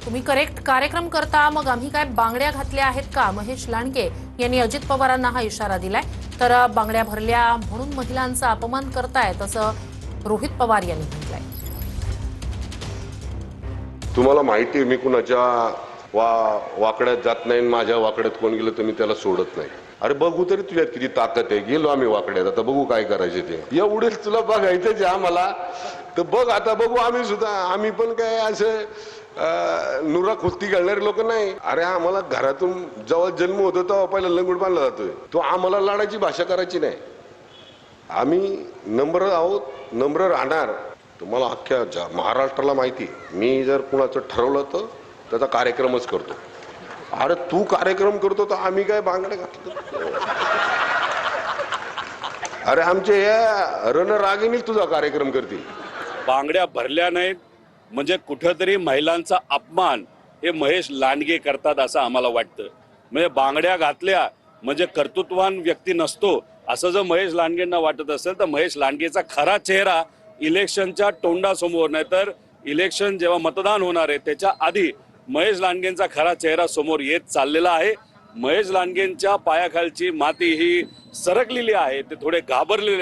तुम्ही करेक्ट कार्यक्रम करता, मग आम्ही काय बांगड्या घातल्या आहेत का? महेश लांडगे यांनी अजित पवारांना हा इशारा दिलाय. तर बांगड्या भरल्या म्हणून महिलांचा अपमान करतायत असं रोहित पवार यांनी म्हटलंय. तुम्हाला माहिती आहे मी कुणाच्या वाकड्यात जात नाही, माझ्या वाकड्यात कोण गेलं तर मी त्याला सोडत नाही. अरे बघू तरी तुझ्यात किती ताकद आहे. गेलो आम्ही वाकड्यात, आता बघू काय करायचे ते. एवढेच तुला बघायचं जे आम्हाला, तर बघ आता बघू. आम्ही सुद्धा, आम्ही पण काय असं नुरा कुस्ती घालणारे लोक नाही. अरे आम्हाला घरातून जेव्हा जन्म होतो तेव्हा पहिला लंगूट बांधला जातोय. तो आम्हाला लढायची भाषा करायची नाही. आम्ही नम्र आहोत, नम्र राहणार. तुम्हाला अख्ख्या महाराष्ट्राला माहिती, मी जर कुणाचं ठरवलं तर त्याचा कार्यक्रमच करतो. अरे तू कार्यक्रम करतो तर आम्ही काय बांगड्या घातलं? अरे आमचे या रणरागिणीच तुझा कार्यक्रम करतील. बांगड्या भरल्या नाहीत म्हणजे कुठेतरी महिलांचा अपमान हे महेश लांडगे करतात असं आम्हाला वाटतं. म्हणजे बांगड्या घातल्या म्हणजे कर्तृत्ववान व्यक्ती नसतो असं जर महेश लांडगेंना वाटत असेल तर महेश लांडगेचा खरा चेहरा इलेक्शनच्या तोंडासमोर, नाहीतर इलेक्शन जेव्हा मतदान होणार आहे त्याच्या आधी महेश लांडगेंचा खरा चेहरा समोर येत चाललेला आहे. महेश लांडगेंच्या पायाखालची माती ही सरकलेली आहे, ते थोडे घाबरलेले